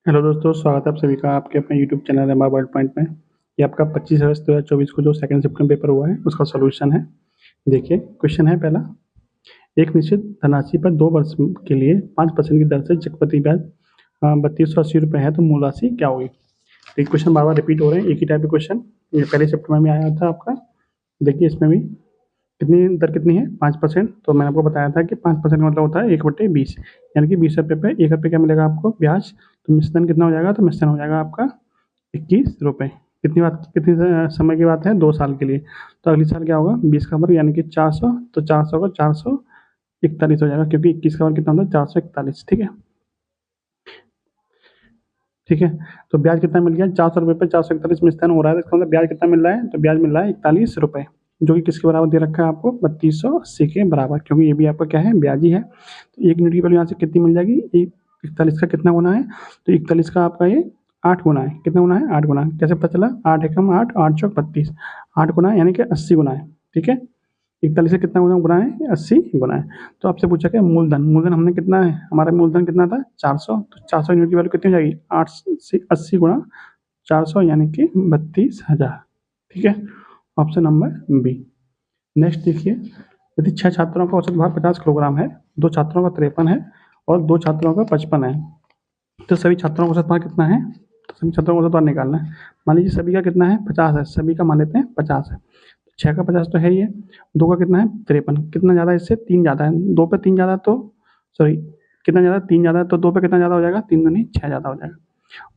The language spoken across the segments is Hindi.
हेलो दोस्तों, स्वागत है आप सभी का आपके अपने YouTube channel MR world point में। ये आपका 25 अगस्त 2024 को जो सेकंड शिफ्ट में पेपर हुआ है उसका सॉल्यूशन है। देखिए, क्वेश्चन है पहला। एक निश्चित धनराशि पर 2 वर्ष के लिए 5% की दर से चक्रवृद्धि ब्याज 3280 रुपये है, तो मूल राशि क्या होगी? तो ये क्वेश्चन बार बार रिपीट हो रहे हैं, एक ही टाइप के क्वेश्चन। ये पहले शिफ्ट में भी आया था आपका। देखिए, इसमें भी कितनी दर कितनी है? 5%। तो मैंने आपको बताया था कि 5% का मतलब होता है 1/20, यानी कि 20 रुपये पे 1 रुपये क्या मिलेगा आपको? ब्याज। तो मिश्रण कितना हो जाएगा? तो मिश्रण हो जाएगा आपका 21 रुपये। कितनी समय की बात है? 2 साल के लिए। तो अगली साल क्या होगा? 20 का वर्ग यानी कि 400, तो 400 का 441 हो जाएगा, क्योंकि 21 का वर्ग कितना होता है? 441। ठीक है, ठीक है। तो ब्याज कितना मिल गया? 400 रुपये पे 441 मिश्रण हो रहा है, तो इसका मतलब ब्याज कितना मिल रहा है? तो ब्याज मिल रहा है 41 रुपये, जो कि किसके बराबर दे रखा है आपको? 3280 के बराबर, क्योंकि ये भी आपका क्या है? ब्याज ही है। तो 1 यूनिट की वैल्यू यहाँ से कितनी मिल जाएगी? 41 का कितना गुना है? तो 41 का आपका ये 8 गुना है। कितना गुना है? 8 गुना। कैसे पता चला? 8 एकम 8, 8 चौक 32, 8 गुना यानी कि 80 गुना है। ठीक है, 41 से कितना गुना गुना है? 80 गुना है। तो आपसे पूछा क्या? मूलधन। मूलधन हमने कितना है? हमारा मूलधन कितना था? 400। तो 400 यूनिट की वैल्यू कितनी हो जाएगी? 8 से 80 गुना 400 यानी कि 32,000। ठीक है, ऑप्शन नंबर बी। नेक्स्ट देखिए, यदि 6 छात्रों का औसत भार 50 किलोग्राम है, 2 छात्रों का 53 है और 2 छात्रों का 55 है, तो सभी छात्रों का औसत भार कितना है? तो सभी छात्रों का औसत भार निकालना है। मान लीजिए सभी का कितना है? 50 है। सभी का मान लेते हैं 50 है। 6 का 50 तो है ही है। 2 का कितना है? 53। कितना ज़्यादा है? इससे 3 ज़्यादा है। 2 पे 3 ज़्यादा है तो सॉरी, कितना ज़्यादा है? 3 ज़्यादा है। तो 2 पे कितना ज़्यादा हो जाएगा? 3 दूनी 6 ज़्यादा हो जाएगा।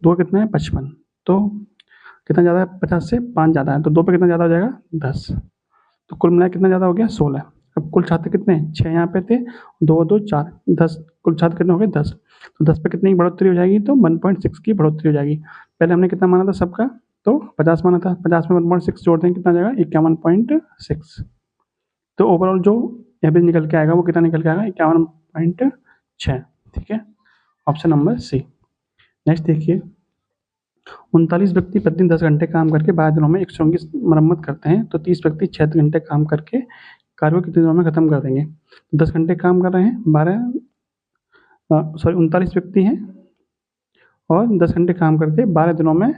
2 का कितना है? 55। तो कितना ज़्यादा है? 50 से 5 ज़्यादा है, तो 2 पे कितना ज़्यादा हो जाएगा? 10। तो कुल मिलाकर कितना ज़्यादा हो गया? 16। अब कुल छात्र कितने हैं? 6 यहाँ पे थे, 2 2 4 10। कुल छात्र कितने हो गए? 10। तो 10 पे कितनी की बढ़ोतरी हो जाएगी? तो 1.6 की बढ़ोतरी हो जाएगी। पहले हमने कितना माना था सबका? तो 50 माना था। 50 में 1.6 जोड़ देंगे, कितना आ जाएगा? 51.6। तो ओवरऑल जो एवरेज निकल के आएगा वो कितना निकल के आएगा? 51.6। ठीक है, ऑप्शन नंबर सी। नेक्स्ट देखिए, 39 व्यक्ति प्रतिदिन 10 घंटे काम करके 12 दिनों में 129 मरम्मत करते हैं, तो 30 व्यक्ति 6 घंटे काम करके कार्य को कितने दिनों में खत्म कर देंगे? 10 घंटे काम कर रहे हैं, 39 व्यक्ति हैं और 10 घंटे काम करके 12 दिनों में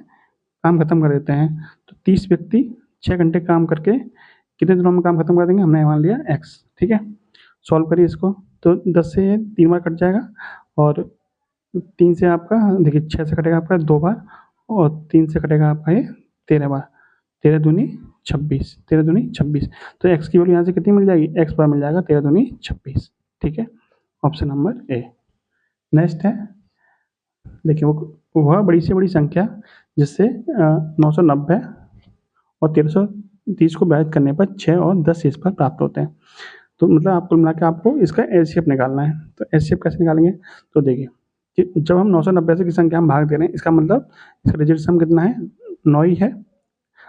काम खत्म कर देते हैं। तो 30 व्यक्ति 6 घंटे काम करके कितने दिनों में काम खत्म कर देंगे? हमने मान लिया x। ठीक है, सॉल्व करिए इसको। तो 10 से 3 बार कट जाएगा और 3 से आपका देखिए 6 से कटेगा आपका 2 बार और 3 से कटेगा आपका ये 13 बार। 13 दूनी 26, 13 दूनी 26। तो x की वैल्यू यहाँ से कितनी मिल जाएगी? x बार मिल जाएगा 13 दूनी 26। ठीक है, ऑप्शन नंबर ए। नेक्स्ट है, देखिए वह बड़ी से बड़ी संख्या जिससे 990 और 1330 को विभाजित करने पर 6 और 10 शेष पर प्राप्त होते हैं। तो मतलब आपको मिला के आपको इसका एचसीएफ निकालना है। तो एचसीएफ कैसे निकालेंगे? तो देखिए कि जब हम 990 से की संख्या हम भाग दे रहे हैं, इसका मतलब इसका डिजिट सम कितना है? 9 ही है।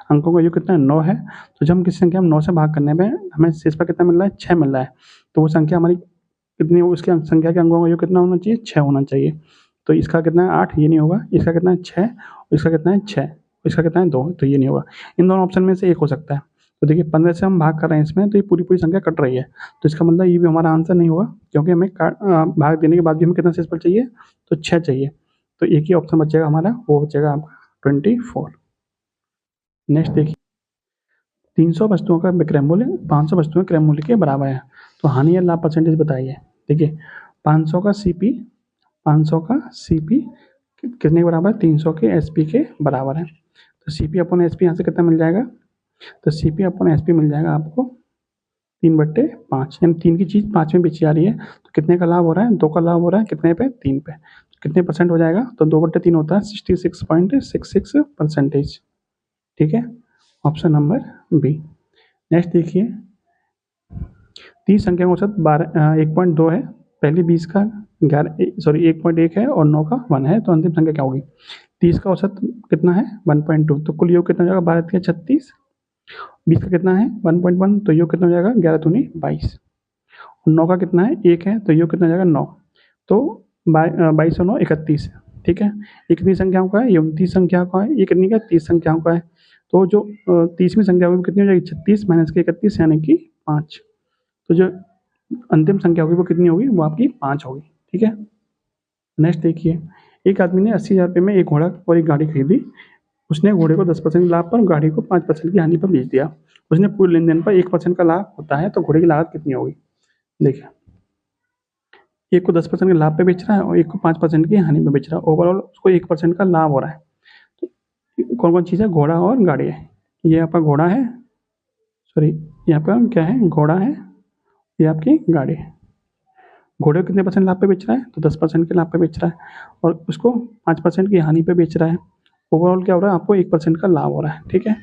अंकों का योग कितना है? 9 है। तो जब हम किसी संख्या में 9 से भाग करने पे हमें शेष पर कितना मिल रहा है? 6 मिल रहा है। तो वो संख्या हमारी कितनी, उसकी संख्या के अंकों का योग कितना होना चाहिए? 6 होना चाहिए। तो इसका कितना है? 8, ये नहीं होगा। इसका कितना है? 6। इसका कितना है? 6। इसका कितना है? 2, तो ये नहीं होगा। इन दोनों ऑप्शन में से एक हो सकता है। तो देखिए 15 से हम भाग कर रहे हैं इसमें, तो ये पूरी पूरी संख्या कट रही है, तो इसका मतलब ये भी हमारा आंसर नहीं होगा, क्योंकि हमें भाग देने के बाद भी हमें कितना शेषफल चाहिए? तो 6 चाहिए। तो एक ही ऑप्शन बचेगा हमारा, वो बचेगा आपका 24। नेक्स्ट देखिए, 300 वस्तुओं का विक्रय मूल्य 500 वस्तुओं के क्रय मूल्य के बराबर है, तो हानि या लाभ परसेंटेज बताइए। देखिए 500 का सीपी, 500 का सीपी कितने के बराबर? 300 के एसपी के बराबर है। तो सीपी अपॉन एसपी यहाँ से कितना मिल जाएगा? तो सीपी अपॉन एसपी मिल जाएगा आपको 3/5, यानी 3 की चीज़ 5 में बेची जा रही है। तो कितने का लाभ हो रहा है? 2 का लाभ हो रहा है। कितने पे? 3 पे। कितने परसेंट हो जाएगा? तो 2/3 होता है 66.66%। ठीक है, ऑप्शन नंबर बी। नेक्स्ट देखिए, 30 संख्या का औसत 1.2 है। पहली 20 का 1.1 है और 9 का 1 है, तो अंतिम संख्या क्या होगी? 30 का औसत कितना है? 1.2। तो कुल योग कितना हो जाएगा? 12 × 36। 20 का कितना है? 1.1, तो योग कितना हो जाएगा? 11 दूनी 22। और 9 का कितना है? 1 है, तो योग कितना हो जाएगा? 9। तो 22 और 9 31। ठीक है, ये कितनी संख्याओं का है? ये 29 संख्याओं का है। ये कितनी का? 30 संख्याओं का है। तो जो 30वीं संख्या होगी कितनी हो जाएगी? 36 माइनस के 31 यानी कि 5। तो जो अंतिम संख्या होगी वो कितनी होगी? वो आपकी 5 होगी। ठीक है, नेक्स्ट देखिए, एक आदमी ने 80,000 रुपये में एक घोड़ा और एक गाड़ी खरीदी। उसने घोड़े को 10% लाभ पर, गाड़ी को 5% की हानि पर बेच दिया। उसने पूरे लेन-देन पर 1% का लाभ होता है, तो घोड़े की लागत कितनी होगी? देखिए, एक को 10% के लाभ पे बेच रहा है और एक को 5% की हानि पे बेच रहा है। ओवरऑल उसको 1% का लाभ हो रहा है। तो कौन-कौन चीज़ है? घोड़ा और गाड़ी है। ये आपका घोड़ा है, सॉरी ये आपका क्या है? घोड़ा है, ये आपकी गाड़ी है। घोड़े को कितने % लाभ पे बेच रहा है? तो 10% के लाभ पे बेच रहा है और उसको 5% की हानि पे बेच रहा है। ओवरऑल क्या हो रहा है? आपको 1% का लाभ हो रहा है, ठीक है?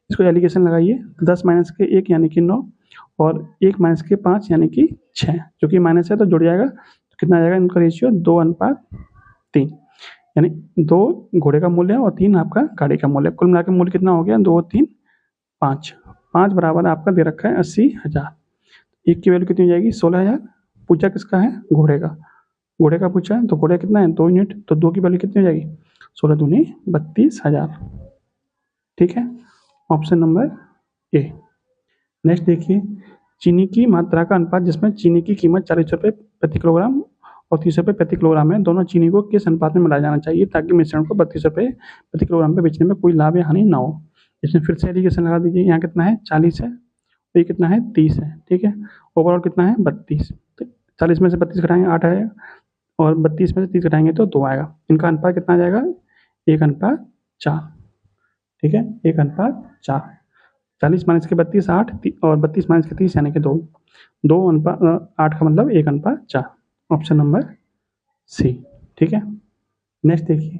इसको एलिगेशन लगाइए। 10 माइनस के 1 यानी कि 9 और 1 माइनस के 5 यानी कि 6, जो कि माइनस है तो जुड़ जाएगा। तो कितना आ जाएगा इनका रेशियो? 2:3, यानी 2 घोड़े का मूल्य है और 3 आपका गाड़ी का मूल्य है। कुल मिला के मूल्य कितना हो गया? 2, 3, 5। 5 बराबर आपका दे रखा है 80,000। एक की वैल्यू कितनी हो जाएगी? 16,000। पूछा किसका है? घोड़े का। घोड़े का पूछा है तो घोड़े कितना है? 2 यूनिट, तो 2 की वैल्यू कितनी हो जाएगी? 16 दूनी 32,000, ठीक है? Option number A. नेक्स्ट देखिए, चीनी की मात्रा का अनुपात जिसमें चीनी की कीमत 40 रुपये प्रति किलोग्राम और 30 रुपये प्रति किलोग्राम है। दोनों चीनी को किस अनुपात में मिलाया जाना चाहिए ताकि मिश्रण को 32 रुपये प्रति किलोग्राम पे बेचने में कोई लाभ या हानि ना हो? इसमें फिर से एलिगेशन लगा दीजिए। यहाँ कितना है? 40 है, ये कितना है? 30 है, ठीक है? ओवरऑल कितना है? 32। तो 40 में से 32 घटाएंगे 8 आएगा और 32 में से 30 घटाएंगे तो 2 आएगा। इनका अनुपात कितना आ जाएगा? 1:4, ठीक है? 1:4। 40 माइनस के 32 8 और 32 माइनस के 30 यानी कि 2। 2:8 का मतलब 1:4। ऑप्शन नंबर सी, ठीक है? नेक्स्ट देखिए,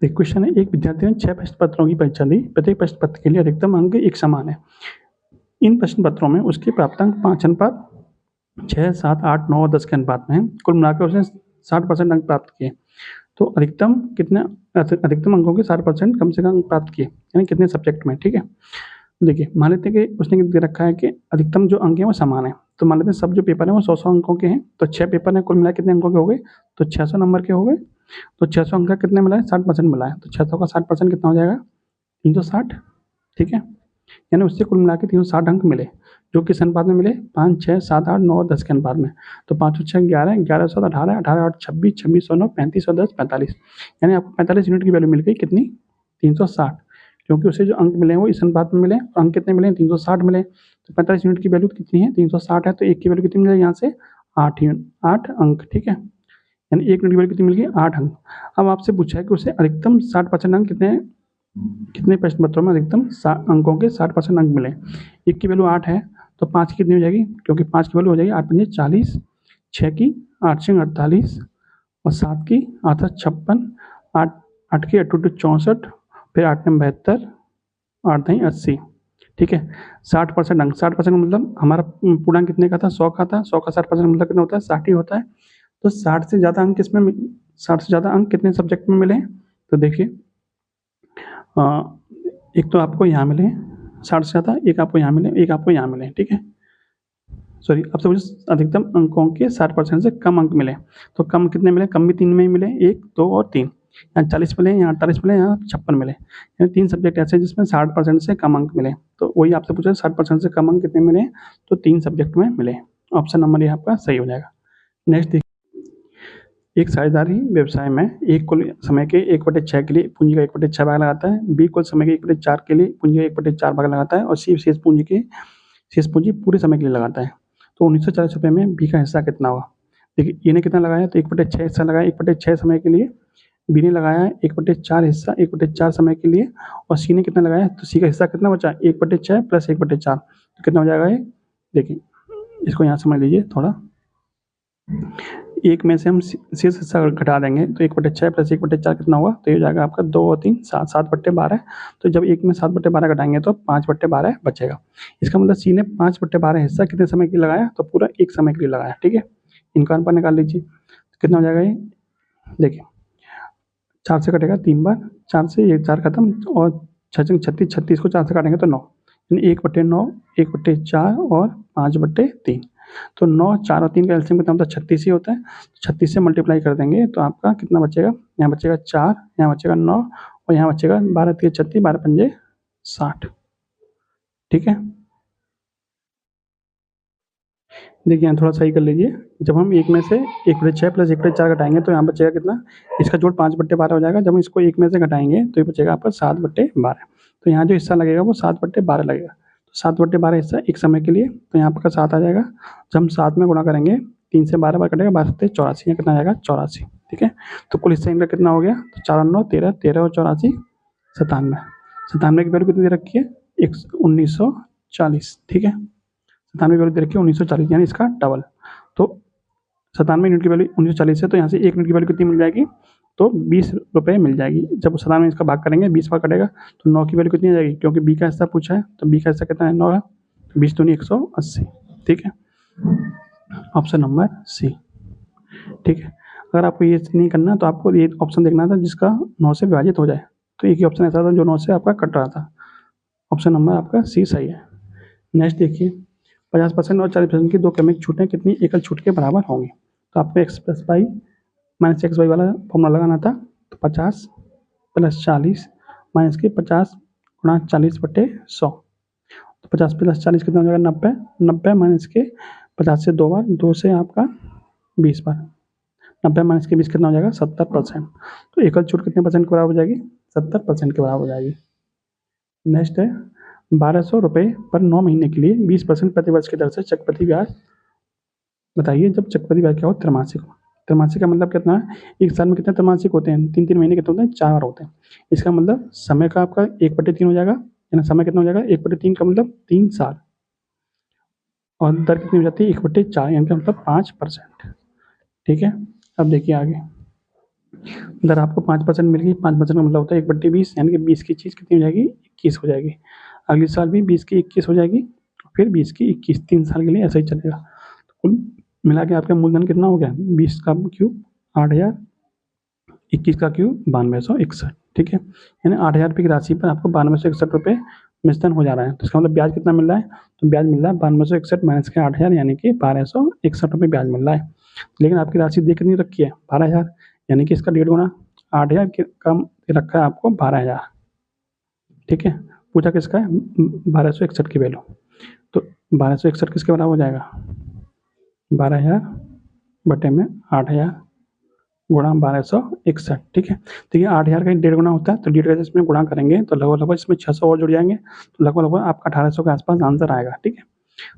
एक क्वेश्चन है। एक विद्यार्थी ने 6 प्रश्न पत्रों की परीक्षा दी। प्रत्येक प्रश्न पत्र के लिए अधिकतम अंक एक समान है। इन प्रश्न पत्रों में उसके प्राप्तांक 5:6, 7, 8, 9 और 10 के अनुपात में है। कुल मिलाकर उसने 60% अंक प्राप्त किए। तो अधिकतम कितने अधिकतम अंकों के 60% कम से कम अंक प्राप्त किए, यानी कितने सब्जेक्ट में, ठीक है? देखिए, मान लेते हैं कि उसने दे रखा है कि अधिकतम जो अंक हैं वो समान है। तो मान लेते हैं सब जो पेपर हैं वो 100-100 अंकों के हैं। तो 6 पेपर हैं, कुल मिला कितने अंकों के हो गए? तो 600 नंबर के हो गए। तो 600 अंक का कितने मिला है? 60% मिला है। तो 600 का 60% कितना हो जाएगा? 360, ठीक है? यानी उससे कुल मिला के 360 अंक मिले, जो किस अनुपात में मिले? 5, 6, 7, 8, 9 और 10 के अनुपात में। तो 5 और 6 11, 11 7 18, 18 8 26, 26 9 35 और 10 45, यानी आपको 45 यूनिट की वैल्यू मिल गई। कितनी? 360, क्योंकि उसे जो अंक मिले हैं वो इस अनुपात में मिले। अंक कितने मिले? 360 मिले। तो 45 यूनिट की वैल्यू कितनी है? 360 है। तो एक की वैल्यू कितनी मिलेगी यहाँ से? 8 अंक, ठीक है? यानी एक यूनिट की वैल्यू कितनी मिल गई? 8 अंक। अब आपसे पूछा है कि उसे अधिकतम 60% अंक कितने प्रश्न पत्रों में अधिकतम अंकों के 60% अंक मिले। एक की वैल्यू 8 है, तो 5 की कितनी हो जाएगी? क्योंकि 5 की वैल्यू हो जाएगी 8 पंजे 40, 6 की 8 छः 48 और 7 की 8 56, 8 की 8 2 64, फिर 8 9 72, 8 9 80, ठीक है? 60% अंक, 60% मतलब हमारा पूर्णांक कितने का था? 100 का था। 100 का 60% मतलब कितना होता है? 60 ही होता है। तो 60 से ज़्यादा अंक किसमें 60 से ज़्यादा अंक कितने सब्जेक्ट में मिले हैं? तो देखिए, एक तो आपको यहाँ मिले 60 से ज़्यादा, एक आपको यहाँ मिले, एक आपको यहाँ मिले, ठीक है? सॉरी, आपसे मुझे अधिकतम अंकों के 60% से कम अंक मिले। तो कम कितने मिले? कम भी 3 में ही मिले, 1, 2 और 3। यहाँ 40 मिले, यहाँ 48 मिले, यहाँ 56 मिले। यानी 3 सब्जेक्ट ऐसे हैं जिसमें 60% से कम अंक मिले। तो वही आपसे पूछा 60% से कम अंक कितने मिले? तो 3 सब्जेक्ट में मिले। ऑप्शन नंबर ये आपका सही हो जाएगा। नेक्स्ट देखिए, एक साझेदारी व्यवसाय में एक कुल समय के 1/6 के लिए पूंजी का 1/6 भाग लगाता है। बी कुल समय के 1/4 के लिए पूंजी का 1/4 भाग लगाता है और सी शेष पूंजी पूरे समय के लिए लगाता है। तो 1940 रुपये में बी का हिस्सा कितना हुआ? देखिए, ए ने कितना लगाया? तो 1/6 हिस्सा लगाया 1/6 समय के लिए। बी ने लगाया 1/4 हिस्सा 1/4 समय के लिए और सी ने कितना लगाया? तो सी का हिस्सा कितना बचा? 1/6 प्लस 1/4, तो कितना हो जाएगा ये? देखिए, इसको यहाँ समझ लीजिए थोड़ा। एक में से हम शेष हिस्सा घटा देंगे तो 1/6 प्लस 1/4 कितना हुआ? तो ये हो जाएगा आपका 2 और 3 7, 7/12। तो जब एक में 7/12 घटाएंगे तो 5/12 बचेगा। इसका मतलब सी ने 5/12 हिस्सा कितने समय के लिए लगाया? तो पूरा एक समय के लिए लगाया, ठीक है? इनका अनुपात निकाल लीजिए, तो कितना हो जाएगा ये? देखिए, 4 से कटेगा 3 बार, 4 से ये 4 खत्म और 6 छंग 36, 36 को 4 से काटेंगे तो 9, यानी 1/9, 1/4 और 5/3। तो 9, 4 और 3 का एलसीएम कितना होता है? 36 ही होता है। 36 से मल्टीप्लाई कर देंगे तो आपका कितना बचेगा? यहाँ बचेगा 4, यहाँ बचेगा 9 और यहाँ बचेगा 12 3 36, 12 पंजे 60, ठीक है? देखिए यहाँ थोड़ा सही कर लीजिए, जब हम एक में से 1/6 प्लस 1/4 घटाएंगे तो यहाँ बचेगा कितना, इसका जोड़ 5/12 हो जाएगा। जब हम इसको एक में से घटाएंगे तो ये बचेगा आपका 7/12। तो यहाँ जो हिस्सा लगेगा वो 7/12 लगेगा। तो 7/12 हिस्सा एक समय के लिए, तो यहाँ आपका 7 आ जाएगा। जब हम 7 में गुणा करेंगे, 3 से 12 बार कटेगा, 12 7 84, यहाँ कितना आ जाएगा 84। ठीक है, तो कुल हिस्सा इनका कितना हो गया, तो 4 9 13, 13 और 84 97। 97 की वैल्यू कितनी दे रखी है, 1940। ठीक है, 97 की वैल्यू दे रखी है 1940, यानी इसका डबल। तो 97 यूनिट की वैल्यू 1940 है, तो यहाँ से 1 यूनिट की वैल्यू कितनी मिल जाएगी, तो 20 रुपये मिल जाएगी। जब 97 इसका भाग करेंगे 20 बार कटेगा, तो 9 की वैल्यू कितनी आ जाएगी, क्योंकि बी का हिस्सा पूछा है, तो बी का हिस्सा कितना है 9 है, 20 दूनी 180। ठीक है, ऑप्शन नंबर सी। ठीक है, अगर आपको ये नहीं करना तो आपको ये ऑप्शन देखना था जिसका 9 से विभाजित हो जाए, तो एक ही ऑप्शन ऐसा था जो 9 से आपका कट रहा था। ऑप्शन नंबर आपका सी सही है। नेक्स्ट देखिए, 50% और 40% की दो क्रमिक छूटें कितनी एकल छूट के बराबर होंगी। तो आपको x plus y minus x y वाला फॉर्मूला लगाना था। तो 50 प्लस 40 माइनस के 50 गुणा 40/100। तो 50 प्लस 40 कितना हो जाएगा 90। 90 माइनस के 50 से 2 बार, 2 से आपका 20 बार, 90 माइनस के 20 कितना हो जाएगा 70%। तो एकल छूट कितने परसेंट के बराबर हो जाएगी, 70% के बराबर हो जाएगी। नेक्स्ट है 1200 रुपये पर 9 महीने के लिए 20% प्रतिवर्ष की दर से चक्रवृद्धि ब्याज बताइए। जब चक्रवृद्धि ब्याज क्या हो, त्रैमासिक हो। त्रैमासिक का मतलब कितना है, एक साल में कितने त्रैमासिक होते हैं, 3 महीने कितने होते हैं, 4 होते हैं। इसका मतलब समय का आपका 1/3 हो जाएगा, यानी समय कितना हो जाएगा 1/3 का मतलब 3 साल, और दर कितनी हो जाती है 1/4, यानी कि मतलब 5%। ठीक है, अब देखिए आगे, दर आपको 5% मिल गई। 5% का मतलब होता है 1/20, यानी कि 20 की चीज़ कितनी हो जाएगी 21 हो जाएगी। अगले साल भी 20 की 21 हो जाएगी, फिर 20 की 21, 3 साल के लिए ऐसा ही चलेगा। तो कुल मिला के आपका मूलधन कितना हो गया, 20 का क्यूब 8000, 21 का क्यूब 9261। ठीक है, यानी 8000 रुपये की राशि पर आपको 9261 रुपये मिश्रण हो जा रहा है। तो इसका मतलब ब्याज कितना मिल रहा है, तो ब्याज मिल रहा है 9261 माइनस के 8000, यानी कि 1261 रुपये ब्याज मिल रहा है। लेकिन आपकी राशि दे कितनी रखी है 12000, यानी कि इसका 1.5 गुना, 8000 के कम रखा है आपको 12000। ठीक है, पूछा किसका है 1261 की वैल्यू, तो 1261 किसके बराबर हो जाएगा, 12000 बटे में 8000 गुणा 1261। ठीक है, तो ये 8000 का 1.5 गुना होता है, तो 1.5 का इसमें गुणा करेंगे तो लगभग इसमें 600 और जुड़ जाएंगे, तो लगभग आपका 1800 के आसपास आंसर आएगा। ठीक है,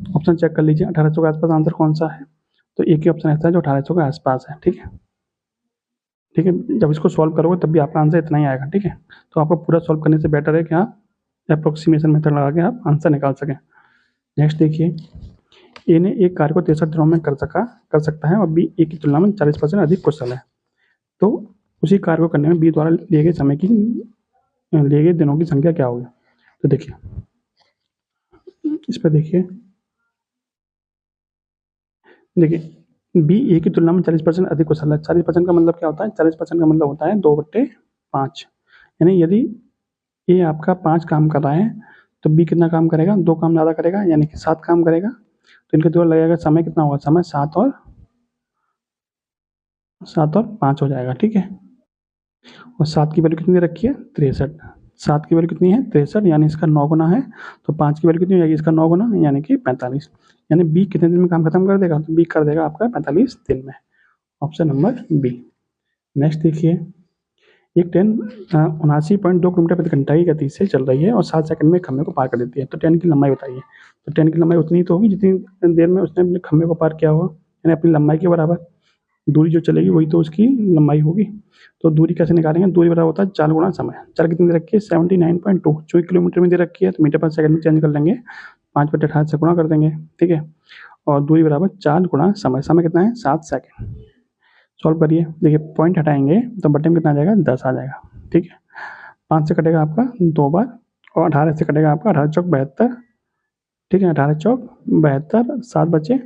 तो ऑप्शन चेक कर लीजिए 1800 के आसपास आंसर कौन सा है, तो एक ही ऑप्शन ऐसा है जो 1800 के आसपास है। ठीक है, ठीक है, जब इसको सॉल्व करोगे तब भी आपका आंसर इतना ही आएगा। ठीक है, तो आपको पूरा सॉल्व करने से बेटर है कि आप अप्रोक्सीमेशन मेथड लगा के आप आंसर निकाल सकें। नेक्स्ट देखिए, ए ने एक कार्य को 63 दिनों में कर सकता है और बी ए की तुलना में 40% अधिक कुशल है। तो उसी कार्य को करने में बी द्वारा लिए गए दिनों की संख्या क्या होगी। तो देखिए इस पर देखिए बी ए की तुलना में 40% अधिक कुशल है। 40% का मतलब क्या होता है, 40% का मतलब होता है 2/5, यानी यदि ए आपका 5 काम कर रहा है तो बी कितना काम करेगा, 2 काम ज़्यादा करेगा, यानी कि 7 काम करेगा। तो इनका जोड़ लगेगा, समय कितना होगा, समय 7 और 5 हो जाएगा। ठीक है, और 7 की वैल्यू कितनी रखी है 63, 7 की वैल्यू कितनी है 63, यानी इसका 9 गुना है, तो 5 की वैल्यू कितनी हो जाएगी, इसका 9 गुना यानी कि 45। यानी बी कितने दिन में काम खत्म कर देगा, तो बी कर देगा आपका 45 दिन में। Option number B. नेक्स्ट देखिए, एक ट्रेन 79.2 किलोमीटर प्रति घंटा की गति से चल रही है और 7 सेकंड में खंभे को पार कर देती है। तो ट्रेन की लंबाई बताइए। तो ट्रेन की लंबाई उतनी तो होगी जितनी देर में उसने अपने खंभे को पार किया होगा, यानी अपनी लंबाई के बराबर दूरी जो चलेगी वही तो उसकी लंबाई होगी। तो दूरी कैसे निकालेंगे, दूरी बराबर होता है 4 गुणा समय। 4 कितनी दे रखी है 79.2, जो किलोमीटर में दे रखी है, तो मीटर पर सेकंड में चेंज कर लेंगे, 5/18 से गुणा कर देंगे। ठीक है, और दूरी बराबर 4 गुणा समय। समय कितना है 7 सेकंड। सॉल्व करिए, देखिए पॉइंट हटाएंगे तो बटे में कितना आ जाएगा 10 आ जाएगा। ठीक है, 5 से कटेगा आपका 2 बार, और 18 से कटेगा आपका 18 चौक 72। ठीक है, 18 चौक 72, 7 बचे,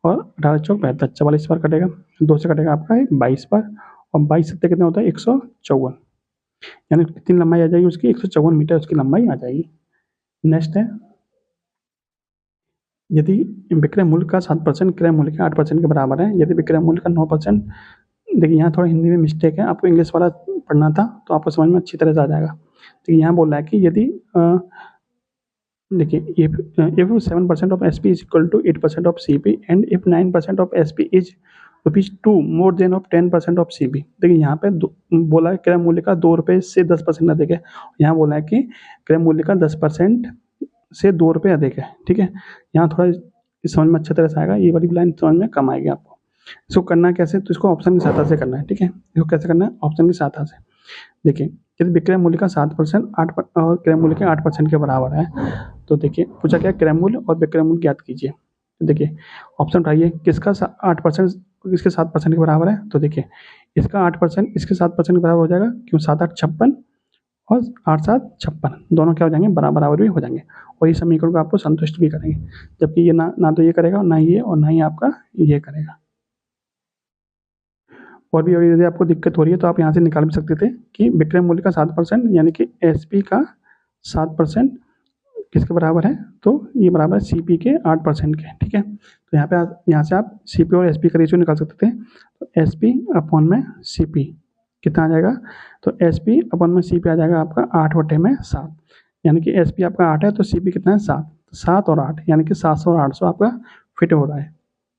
और 18 चौक 72, 44 बार कटेगा। 2 से कटेगा आपका 22 बार, और 22 सत्ते कितना होता है 154, यानी कितनी लंबाई आ जाएगी उसकी 154 मीटर उसकी लंबाई आ जाएगी। नेक्स्ट है, यदि विक्रय मूल्य का 7% क्रय मूल्य के 8% के बराबर है, यदि विक्रय मूल्य का 9%, देखिए यहाँ थोड़ा हिंदी में मिस्टेक है, आपको इंग्लिश वाला पढ़ना था तो आपको समझ में अच्छी तरह से आ जाएगा। तो यहाँ बोल रहा है कि यदि देखिए if 7% of SP is equal to 8% of CP and if 9% of SP is ₹2 more than of 10% of CP। देखिए यहाँ पे बोला है क्रय मूल्य का 2 रुपये से 10% अधिक है, यहाँ बोला है कि क्रय मूल्य का 10% से 2 रुपये अधिक है। ठीक है, यहाँ थोड़ा समझ में अच्छी तरह से आएगा, ये वाली लाइन समझ में कम आएगी आपको। इसको करना कैसे, तो इसको ऑप्शन की सहायता से करना है। ठीक है, इसको कैसे करना है, ऑप्शन की सहायता से। देखिए यदि विक्रय मूल्य का 7% और क्रय मूल्य के 8% के बराबर है, तो देखिए पूछा क्या, क्रय मूल्य और विक्रय मूल्य ज्ञात कीजिए। तो देखिए ऑप्शन उठाइए, किसका 8% किसके 7% के बराबर है, तो देखिए इसका 8% इसके 7% के बराबर हो जाएगा, क्यों 7 8 56 और 8 7 56 दोनों क्या हो जाएंगे, बराबर भी हो जाएंगे, और ये समीकरण को आपको संतुष्ट भी करेंगे। जबकि ये ना तो ये करेगा, ना ये, और ना ही आपका ये करेगा। और भी यदि आपको दिक्कत हो रही है तो आप यहाँ से निकाल भी सकते थे कि विक्रय मूल्य का 7% यानी कि SP का 7% किसके बराबर है, तो ये बराबर है CP के 8% के। ठीक है, तो यहाँ से आप CP और SP का रेशियो निकाल सकते थे। तो SP अपॉन में CP कितना आ जाएगा, तो SP अपॉन में CP आ जाएगा आपका 8/7, यानी कि SP आपका 8 है तो CP कितना है 7, 7 और 8 यानी कि 700 और 800 आपका फिट हो रहा है।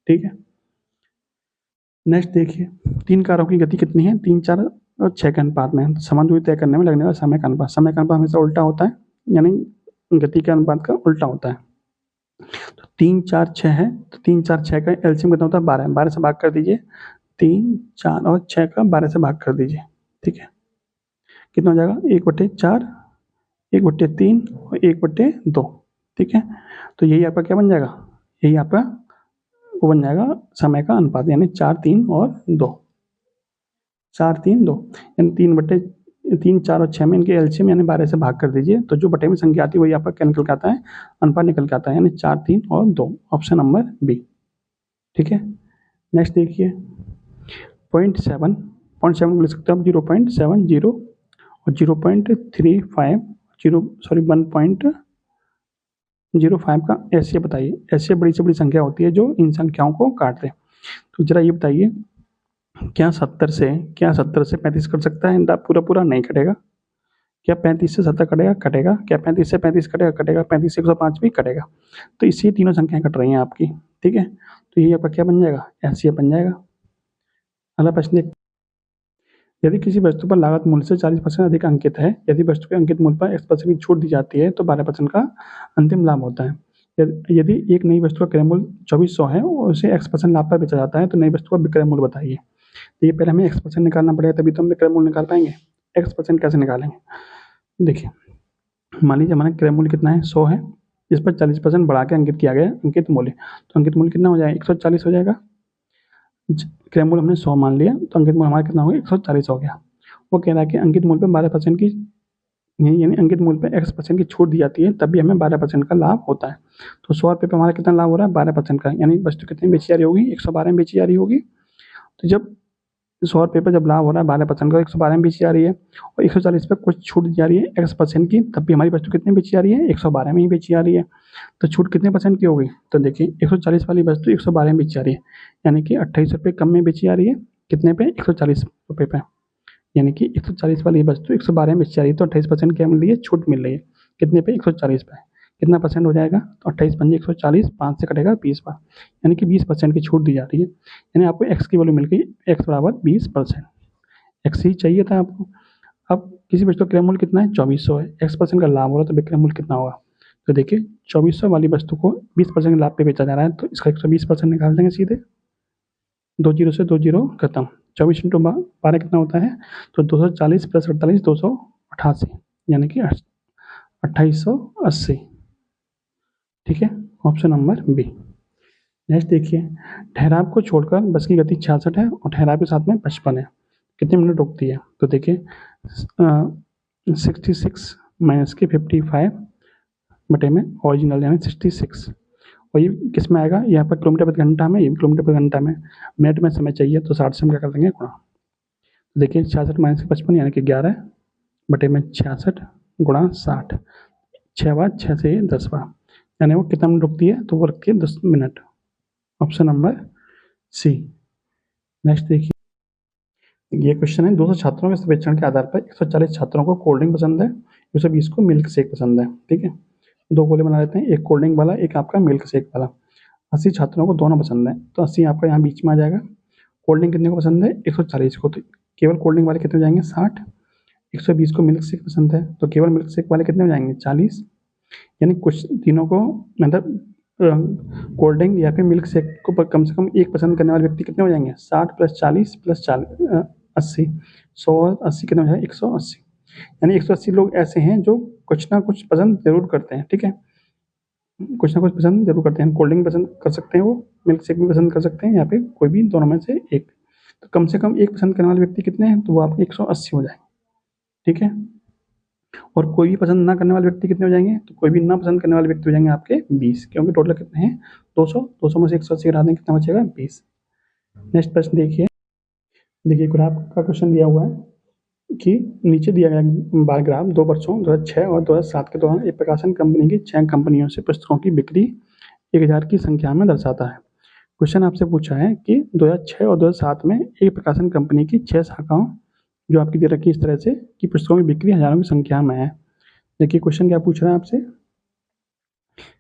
ठीक है, नेक्स्ट देखिए, 3 कारों की गति कितनी है, 3 4 और 6 के अनुपात में। तो समान दूरी तय करने में लगने वाला समय का अनुपात, समय का अनुपात हमेशा उल्टा होता है, यानी गति के अनुपात का उल्टा होता है। तो 3 4 6 है, तो 3 4 6 का एलसीएम कितना होता है 12, 12 से भाग कर दीजिए, 3 4 और 6 का 12 से भाग कर दीजिए। ठीक है, कितना हो जाएगा 1/4, 1/3 और 1/2। ठीक है, तो यही आपका क्या बन जाएगा, यही आपका वो बन जाएगा समय का अनुपात, यानी 4 3 और 2, 4 3 2, यानी 3 4 और 6 में इनके एलसीएम यानी 12 से भाग कर दीजिए, तो जो बटे में संख्या आती है वही आपका क्या निकल के आता है, अनुपात निकल के आता है, यानी 4 3 और 2, ऑप्शन नंबर बी। ठीक है, नेक्स्ट देखिए 0.7 0.7 लिख सकते हो आप 0.70 और 0.35 1.05 का एसए बताइए। एसए बड़ी से बड़ी संख्या होती है जो इन संख्याओं को काट दे। तो जरा ये बताइए, क्या 70 से 35 कट सकता है, पूरा नहीं कटेगा। क्या 35 से 70 कटेगा, कटेगा। क्या 35 से 35 कटेगा, कटेगा। 35 से 105 भी कटेगा। तो इससे तीनों संख्याएं कट रही हैं आपकी। ठीक है, तो ये आपका क्या बन जाएगा, एसए बन जाएगा। अगला प्रश्न देख, यदि किसी वस्तु पर लागत मूल्य से 40% अधिक अंकित है, यदि वस्तु के अंकित मूल्य पर X% की छूट दी जाती है तो 12% का अंतिम लाभ होता है। यदि एक नई वस्तु का क्रय मूल्य 2400 है और उसे X% लाभ पर बेचा जाता है तो नई वस्तु का विक्रय मूल्य बताइए। तो ये पहले हमें X% निकालना पड़ेगा, तभी तो हम विक्रय मूल्य निकाल पाएंगे। X% कैसे निकालेंगे, देखिए मान लीजिए हमारा क्रय मूल्य कितना है, 100 है, जिस पर 40% बढ़ा के अंकित किया गया अंकित मूल्य, तो अंकित मूल्य कितना हो जाएगा, 140 हो जाएगा। क्रय मूल्य हमने 100 मान लिया, तो अंकित मूल्य हमारा कितना हो गया, 140 हो गया। वो कह रहा है कि अंकित मूल्य पर 12% की, यानी अंकित मूल्य पर X% की छूट दी जाती है तब भी हमें 12% का लाभ होता है। तो 100 रुपये पर हमारा कितना लाभ हो रहा है, 12% का, यानी वस्तु कितनी बेची जा रही होगी, 112 में बेची जा रही होगी। तो जब 100 रुपये पर जब लाभ हो रहा है 12% का, 112 में बेची जा रही है, और 140 पर कुछ छूट दी जा रही है X% की, तब भी हमारी वस्तु कितनी बेची जा रही है, 112 में ही बेची जा रही है। तो छूट कितने % की होगी, तो देखिए 140 वाली वस्तु 112 में बेची जा रही है, यानी कि 28 रुपये कम में बेची जा रही है, कितने पे, 140 रुपये पे, यानी कि 140 वाली वस्तु 112 में बेची जा रही है, तो 28% क्या मिल रही है, छूट मिल रही है, कितने पे, 140 पे। कितना % हो जाएगा, तो 28 पंजे 140, 5 से कटेगा 20 बार, यानी कि 20% की छूट दी जा रही है, यानी आपको x की वैल्यू मिल गई, x बराबर 20%। x ही चाहिए था आपको। अब किसी वस्तु का क्रय मूल्य कितना है, 2400 है, X% का लाभ हो रहा है तो विक्रय मूल्य कितना होगा, तो देखिए 2400 वाली वस्तु को 20% लाभ पे बेचा जा रहा है, तो इसका 120% निकाल देंगे सीधे, 2 जीरो से 2 जीरो खत्म, 24 इंटू 12 कितना होता है, तो 240 प्लस 48 288, यानी कि 2880। ठीक है, ऑप्शन नंबर बी। नेक्स्ट देखिए, ठहराव को छोड़कर बस की गति 66 है और ठहराव के साथ में 55 है, कितने मिनट रुकती है, तो देखिए 66 माइनस के 55 बटे में ओरिजिनल यानी 66, और ये किस में आएगा, यहाँ पर किलोमीटर प्रति घंटा में, ये किलोमीटर प्रति घंटा में, मिनट में समय चाहिए तो 60 से हम क्या कर देंगे गुणा। देखिए 66 माइनस के 55 यानी कि 11 बटे में 66 गुणा 60, 6 बार 6 से 10 बार, यानी वो कितना मिनट रुकती है, तो वो रुकती है 10 minute, option number C. Next देखिए, ये क्वेश्चन है, 200 छात्रों के सर्वेक्षण के आधार पर 140 छात्रों को कोल्ड ड्रिंक पसंद है, 120 को मिल्क शेक पसंद है। ठीक है, 2 गोले बना लेते हैं, एक कोल्ड ड्रिंक वाला, एक आपका मिल्क शेक वाला। 80 छात्रों को दोनों पसंद है, तो 80 आपका यहाँ बीच में आ जाएगा। कोल्ड ड्रिंक कितने को पसंद है? 140 को, तो केवल कोल्ड ड्रिंक वाले कितने हो जाएंगे? 60। 120 को मिल्क शेक पसंद है, तो केवल मिल्क शेक वाले कितने हो जाएंगे? 40। यानी कुछ तीनों को, मतलब कोल्ड ड्रिंक या फिर मिल्क शेक को कम से कम एक पसंद करने वाले व्यक्ति कितने हो जाएंगे? 60 + 40 + 80, 100 और 80 कितने हो जाएगा? 180। यानी 180 लोग ऐसे हैं जो कुछ ना कुछ पसंद जरूर करते हैं, ठीक है, कुछ ना कुछ पसंद जरूर करते हैं। कोल्ड ड्रिंक पसंद कर सकते हैं, वो मिल्क शेक भी पसंद कर सकते हैं, या फिर कोई भी दोनों में से एक। तो कम से कम एक पसंद करने वाले व्यक्ति कितने हैं? तो वो आपके 180 हो जाएंगे, ठीक है। और कोई भी पसंद ना करने वाले व्यक्ति कितने हो जाएंगे? तो कोई भी ना पसंद करने वाले व्यक्ति हो जाएंगे आपके 20, क्योंकि टोटल कितने हैं? 200। 200 में से 180 घटा दें, कितना बचेगा? 20। नेक्स्ट प्रश्न देखिए। देखिए ग्राफ का क्वेश्चन दिया हुआ है कि नीचे दिया गया बार ग्राफ 2 वर्षों 2006 और 2007 के दौरान एक प्रकाशन कंपनी की 6 कंपनियों से पुस्तकों की बिक्री 1000 की संख्या में दर्शाता है। क्वेश्चन आपसे पूछा है कि 2006 और 2007 में एक प्रकाशन कंपनी की 6 शाखाओं जो आपकी दे रखी है इस तरह से कि पुस्तकों की बिक्री हजारों की संख्या में है। देखिए क्वेश्चन क्या पूछ रहा है आपसे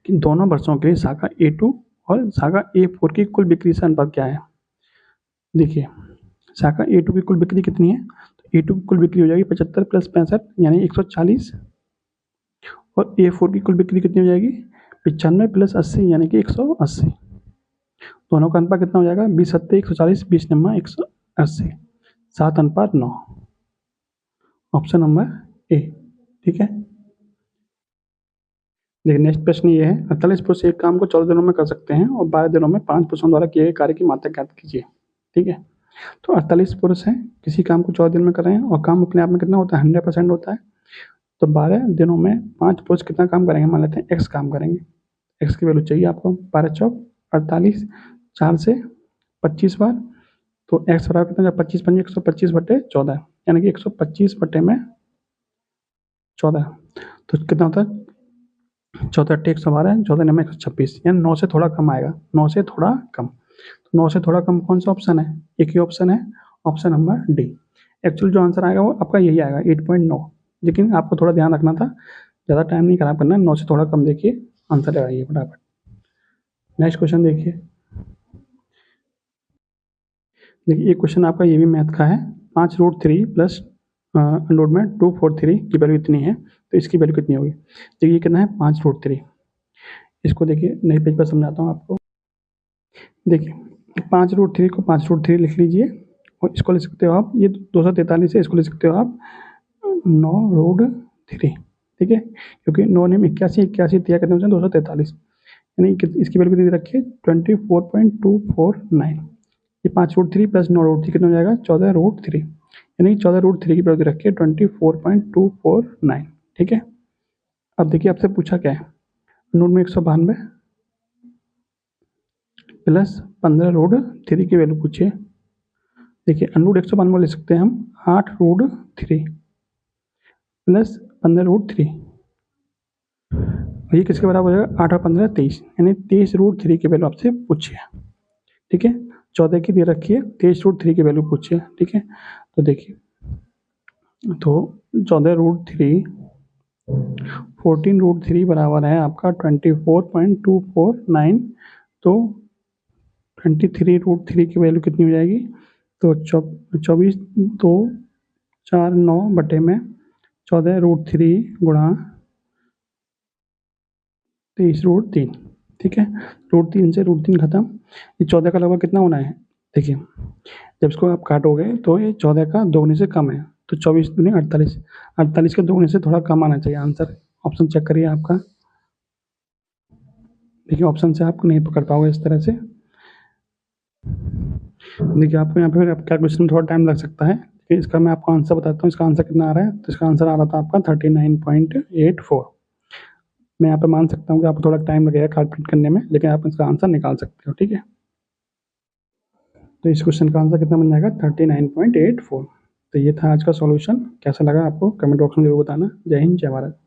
कि दोनों वर्षों के लिए शाखा A2 और शाखा A4 की कुल बिक्री से अनुपात क्या है। देखिए शाखा A2 की कुल बिक्री कितनी है? तो A2 की कुल बिक्री हो जाएगी 75 + 65 यानी 140, और A4 की कुल बिक्री कितनी हो जाएगी? 95 + 80 यानी कि 180। दोनों का अनुपात कितना हो जाएगा? 20 + 70 140, 20 × 9 180, 7:9। ऑप्शन नंबर ए, ठीक है। देखिए नेक्स्ट प्रश्न ये है, 48 पुरुष एक काम को 14 दिनों में कर सकते हैं और 12 दिनों में 5 पुरुषों द्वारा किए गए कार्य की मात्रा ज्ञात कीजिए, ठीक है। तो 48 पुरुष हैं, किसी काम को 14 दिन में कर रहे हैं, और काम अपने आप में कितना होता है? 100% होता है। तो 12 दिनों में 5 पुरुष कितना काम करेंगे? मान लेते हैं एक्स काम करेंगे। एक्स की वैल्यू चाहिए आपको, 12 चौक 48, 4 से 25 बार, तो एक्स बराबर कितना? 25 × 5 125/14, यानी कि 125/14, तो कितना होता है? 14 × 8 112, 14 × 9 126, यानी 9 से थोड़ा कम आएगा, 9 से थोड़ा कम। तो 9 से थोड़ा कम कौन सा ऑप्शन है? एक ही ऑप्शन है, ऑप्शन नंबर डी। एक्चुअल जो आंसर आएगा वो आपका यही आएगा 8.9, लेकिन आपको थोड़ा ध्यान रखना था, ज़्यादा टाइम नहीं खराब करना, 9 से थोड़ा कम देखिए, आंसर लगाइए फटाफट। नेक्स्ट क्वेश्चन देखिए। देखिए ये क्वेश्चन आपका ये भी मैथ का है। 5√3 प्लस अंडर में 243 की वैल्यू इतनी है, तो इसकी वैल्यू कितनी होगी? देखिए ये कितना है? 5√3। इसको देखिए नए पेज पर समझाता हूँ आपको। देखिए 5√3 को 5√3 लिख लीजिए, और इसको लिख सकते हो आप, ये 243 है, इसको लिख सकते हो आप 9√3, ठीक है, क्योंकि 9 ने 81 81 दिया, कितने होते हैं? 243, यानी इसकी वैल्यू कितनी रखिए? 24.249। ये 5√3 प्लस 9√3 कितना हो जाएगा? 14√3, यानी 14√3 की वैल्यू रखिए 24.249, ठीक है। अब देखिए आपसे पूछा क्या है, नोट में 192 प्लस 15√3 की वैल्यू पूछिए। देखिए अनुरूट 192 ले सकते हैं हम, 8√3 प्लस 15√3, और ये किसके बराबर हो जाएगा? 8 और 15 23, यानी 23√3 की वैल्यू आपसे पूछिए, ठीक है। 14 की दे रखिए, 23√3 की वैल्यू पूछिए, ठीक है। तो देखिए, तो 14√3 14√3 बराबर है आपका 24.249, तो 23√3 की वैल्यू कितनी हो जाएगी? तो 24 2 4 9 बटे में 14√3 गुणा 23√3, ठीक है। √3 से √3 खत्म, ये 14 का लगभग कितना होना है? देखिए जब इसको आप काटोगे तो ये 14 का दोगुने से कम है, तो 24 दूनी 48, 48 के दोगुने से थोड़ा कम आना चाहिए आंसर। ऑप्शन चेक करिए आपका। देखिए ऑप्शन से आप नहीं पकड़ पाओगे इस तरह से। देखिए आपको यहाँ पे कैलकुलेशन में थोड़ा टाइम लग सकता है, लेकिन इसका मैं आपको आंसर बताता हूँ। इसका आंसर कितना आ रहा है? तो इसका आंसर आ रहा था आपका 39.84। मैं यहाँ पे मान सकता हूँ कि आपको थोड़ा टाइम लगेगा कैलकुलेट करने में, लेकिन आप इसका आंसर निकाल सकते हो, ठीक है। तो इस क्वेश्चन का आंसर कितना बन जाएगा? 39.84। तो ये था आज का सॉल्यूशन। कैसा लगा आपको? कमेंट बॉक्स में जरूर बताना। जय हिंद, जय भारत।